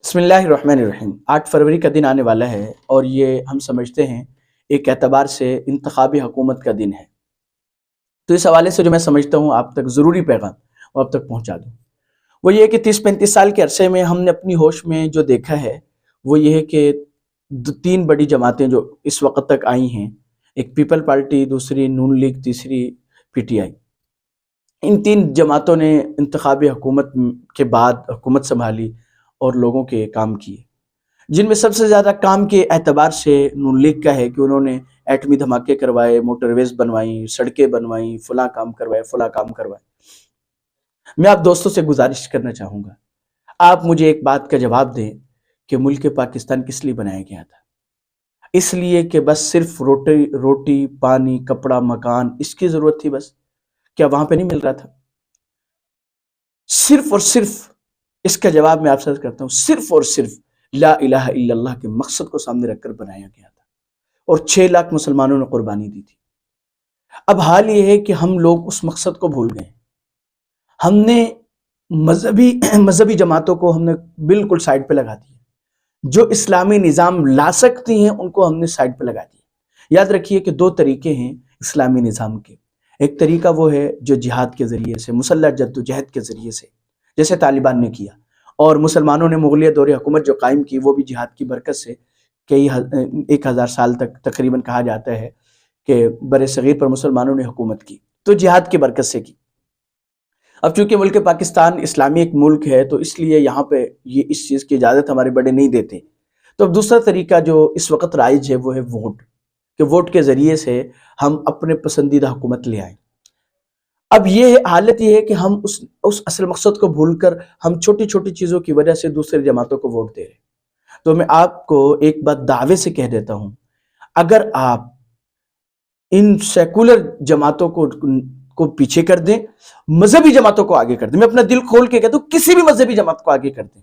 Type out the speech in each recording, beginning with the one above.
بسم اللہ الرحمن الرحیم۔ 8 فروری کا دن آنے والا ہے اور یہ ہم سمجھتے ہیں ایک اعتبار سے انتخابی حکومت کا دن ہے۔ تو اس حوالے سے جو میں سمجھتا ہوں آپ تک ضروری پیغام وہ اب تک پہنچا دوں، وہ یہ کہ 30-35 سال کے عرصے میں ہم نے اپنی ہوش میں جو دیکھا ہے وہ یہ ہے کہ 3 بڑی جماعتیں جو اس وقت تک آئی ہیں، ایک پیپل پارٹی، دوسری نون لیگ، تیسری پی ٹی آئی، ان 3 جماعتوں نے انتخابی حکومت کے بعد حکومت سنبھالی اور لوگوں کے کام کیے، جن میں سب سے زیادہ کام کے اعتبار سے نون لیگ کا ہے کہ انہوں نے ایٹمی دھماکے کروائے، موٹر ویز بنوائیں، سڑکیں بنوائیں، فلاں کام کروائے۔ میں آپ دوستوں سے گزارش کرنا چاہوں گا، آپ مجھے ایک بات کا جواب دیں کہ ملک پاکستان کس لیے بنایا گیا تھا؟ اس لیے کہ بس صرف روٹی، پانی، کپڑا، مکان، اس کی ضرورت تھی بس؟ کیا وہاں پہ نہیں مل رہا تھا؟ صرف اور صرف اس کا جواب میں آپ سے کرتا ہوں، صرف اور صرف لا الہ الا اللہ کے مقصد کو سامنے رکھ کر بنایا گیا تھا اور 6 لاکھ مسلمانوں نے قربانی دی تھی۔ اب حال یہ ہے کہ ہم لوگ اس مقصد کو بھول گئے، ہم نے مذہبی جماعتوں کو ہم نے بالکل سائڈ پہ لگا دیا، جو اسلامی نظام لا سکتی ہیں ان کو ہم نے سائڈ پہ لگا دیا۔ یاد رکھیے کہ 2 طریقے ہیں اسلامی نظام کے، ایک طریقہ وہ ہے جو جہاد کے ذریعے سے، مسلح جدوجہد کے ذریعے سے، جیسے طالبان نے کیا، اور مسلمانوں نے مغلیہ دور حکومت جو قائم کی وہ بھی جہاد کی برکت سے 1000 سال تک تقریباً کہا جاتا ہے کہ بر صغیر پر مسلمانوں نے حکومت کی، تو جہاد کی برکت سے کی۔ اب چونکہ ملک پاکستان اسلامی ایک ملک ہے تو اس لیے یہاں پہ یہ اس چیز کی اجازت ہمارے بڑے نہیں دیتے، تو اب دوسرا طریقہ جو اس وقت رائج ہے وہ ہے ووٹ، کہ ووٹ کے ذریعے سے ہم اپنے پسندیدہ حکومت لے آئیں۔ اب یہ حالت یہ ہے کہ ہم اس اصل مقصد کو بھول کر ہم چھوٹی چھوٹی چیزوں کی وجہ سے دوسرے جماعتوں کو ووٹ دے رہے ہیں۔ تو میں آپ کو ایک بات دعوے سے کہہ دیتا ہوں، اگر آپ ان سیکولر جماعتوں کو پیچھے کر دیں، مذہبی جماعتوں کو آگے کر دیں، میں اپنا دل کھول کے کہتا ہوں کسی بھی مذہبی جماعت کو آگے کر دیں،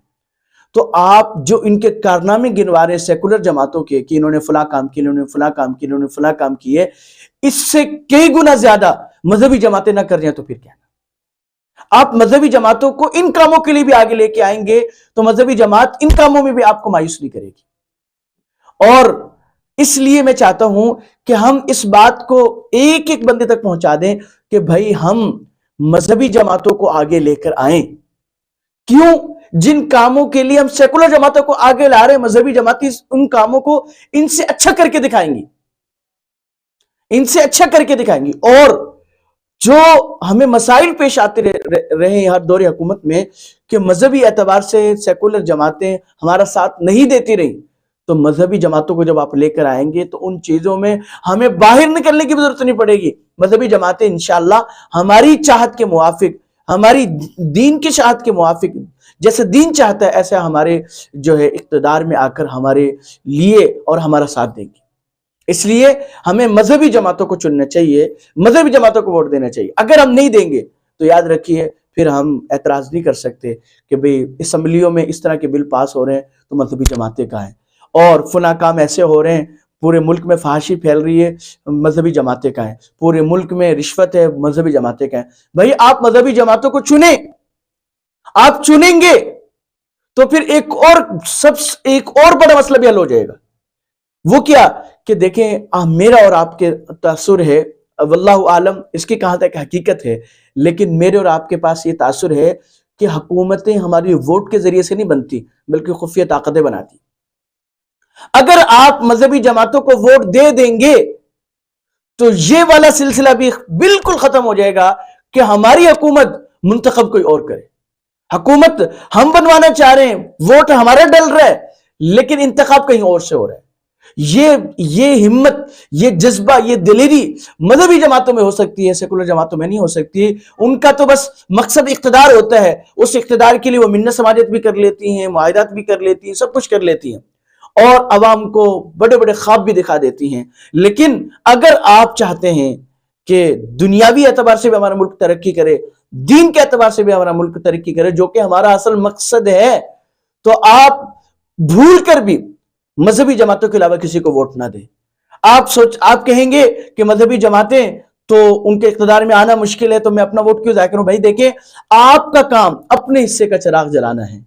تو آپ جو ان کے کارنامے گنوا رہے ہیں سیکولر جماعتوں کے کہ انہوں نے فلاں کام کیے، انہوں نے فلاں کام کیے، انہوں نے فلاں کام کیے، اس سے کئی گنا زیادہ مذہبی جماعتیں نہ کر جائیں تو پھر کیا؟ آپ مذہبی جماعتوں کو ان کاموں کے لیے بھی آگے لے کے آئیں گے تو مذہبی جماعت ان کاموں میں بھی آپ کو مایوس نہیں کرے گی۔ اور اس لیے میں چاہتا ہوں کہ ہم اس بات کو ایک ایک بندے تک پہنچا دیں کہ بھائی ہم مذہبی جماعتوں کو آگے لے کر آئیں۔ کیوں؟ جن کاموں کے لیے ہم سیکولر جماعتوں کو آگے لا رہے ہیں، مذہبی جماعتی ان کاموں کو ان سے اچھا کر کے دکھائیں گی، ان سے اچھا کر کے دکھائیں گی۔ اور جو ہمیں مسائل پیش آتے رہے ہیں ہر دور حکومت میں کہ مذہبی اعتبار سے سیکولر جماعتیں ہمارا ساتھ نہیں دیتی رہی، تو مذہبی جماعتوں کو جب آپ لے کر آئیں گے تو ان چیزوں میں ہمیں باہر نکلنے کی ضرورت نہیں پڑے گی۔ مذہبی جماعتیں انشاءاللہ ہماری چاہت کے موافق، ہماری دین کی چاہت کے موافق، جیسے دین چاہتا ہے ایسے ہمارے جو ہے اقتدار میں آ کر ہمارے لیے اور ہمارا ساتھ دیں گے۔ اس لیے ہمیں مذہبی جماعتوں کو چننا چاہیے، مذہبی جماعتوں کو ووٹ دینا چاہیے۔ اگر ہم نہیں دیں گے تو یاد رکھیے پھر ہم اعتراض نہیں کر سکتے کہ بھئی اسمبلیوں میں اس طرح کے بل پاس ہو رہے ہیں تو مذہبی جماعتیں کہاں ہیں، اور فلاں کام ایسے ہو رہے ہیں، پورے ملک میں فحاشی پھیل رہی ہے، مذہبی جماعتیں کہاں ہیں، پورے ملک میں رشوت ہے، مذہبی جماعتیں کہاں ہیں۔ بھئی آپ مذہبی جماعتوں کو چنیں، آپ چنیں گے تو پھر ایک اور بڑا مسئلہ بھی حل ہو جائے گا۔ وہ کیا کہ دیکھیں میرا اور آپ کے تاثر ہے، واللہ عالم اس کی کہاں تک حقیقت ہے، لیکن میرے اور آپ کے پاس یہ تاثر ہے کہ حکومتیں ہماری ووٹ کے ذریعے سے نہیں بنتی بلکہ خفیہ طاقتیں بناتی۔ اگر آپ مذہبی جماعتوں کو ووٹ دے دیں گے تو یہ والا سلسلہ بھی بالکل ختم ہو جائے گا کہ ہماری حکومت منتخب کوئی اور کرے۔ حکومت ہم بنوانا چاہ رہے ہیں، ووٹ ہمارا ڈل رہا ہے، لیکن انتخاب کہیں اور سے ہو رہا ہے۔ یہ ہمت، یہ جذبہ، یہ دلیری مذہبی جماعتوں میں ہو سکتی ہے، سیکولر جماعتوں میں نہیں ہو سکتی۔ ان کا تو بس مقصد اقتدار ہوتا ہے، اس اقتدار کے لیے وہ منت سماجت بھی کر لیتی ہیں، معاہدات بھی کر لیتی ہیں، سب کچھ کر لیتی ہیں اور عوام کو بڑے بڑے خواب بھی دکھا دیتی ہیں۔ لیکن اگر آپ چاہتے ہیں کہ دنیاوی اعتبار سے بھی ہمارا ملک ترقی کرے، دین کے اعتبار سے بھی ہمارا ملک ترقی کرے، جو کہ ہمارا اصل مقصد ہے، تو آپ بھول کر بھی مذہبی جماعتوں کے علاوہ کسی کو ووٹ نہ دیں۔ آپ کہیں گے کہ مذہبی جماعتیں تو ان کے اقتدار میں آنا مشکل ہے تو میں اپنا ووٹ کیوں ضائع کروں؟ بھائی دیکھیں، آپ کا کام اپنے حصے کا چراغ جلانا ہے،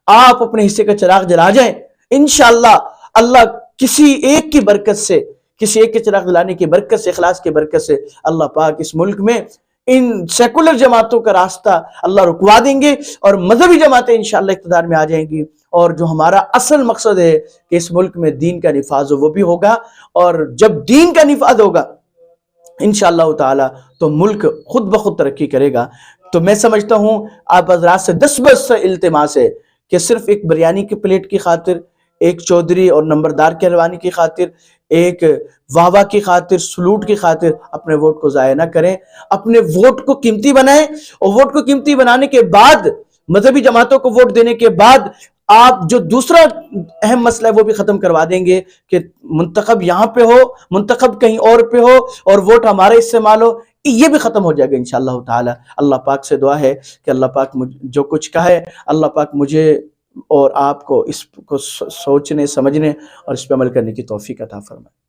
آپ اپنے حصے کا چراغ جلا جائیں، انشاءاللہ اللہ کسی ایک کی برکت سے، کسی ایک کے چراغ جلانے کی برکت سے، اخلاص کی برکت سے اللہ پاک اس ملک میں ان سیکولر جماعتوں کا راستہ اللہ رکوا دیں گے، اور مذہبی جماعتیں انشاءاللہ اقتدار میں آ جائیں گی، اور جو ہمارا اصل مقصد ہے کہ اس ملک میں دین کا نفاذ ہو وہ بھی ہوگا، اور جب دین کا نفاذ ہوگا انشاءاللہ تعالی تو ملک خود بخود ترقی کرے گا۔ تو میں سمجھتا ہوں آپ حضرات سے دستبست سے التماس ہے کہ صرف ایک بریانی کی پلیٹ کی خاطر، ایک چودھری اور نمبردار کے حلوانی کی خاطر، ایک واہ واہ کی خاطر، سلوٹ کی خاطر اپنے ووٹ کو ضائع نہ کریں، اپنے ووٹ کو قیمتی بنائیں، اور ووٹ کو قیمتی بنانے کے بعد، مذہبی جماعتوں کو ووٹ دینے کے بعد، آپ جو دوسرا اہم مسئلہ ہے وہ بھی ختم کروا دیں گے کہ منتخب یہاں پہ ہو، منتخب کہیں اور پہ ہو، اور ووٹ ہمارا استعمال ہو، یہ بھی ختم ہو جائے گا انشاءاللہ تعالی۔ اللہ پاک سے دعا ہے کہ اللہ پاک جو کچھ کہا ہے اللہ پاک مجھے اور آپ کو اس کو سوچنے، سمجھنے اور اس پہ عمل کرنے کی توفیق عطا فرمائے۔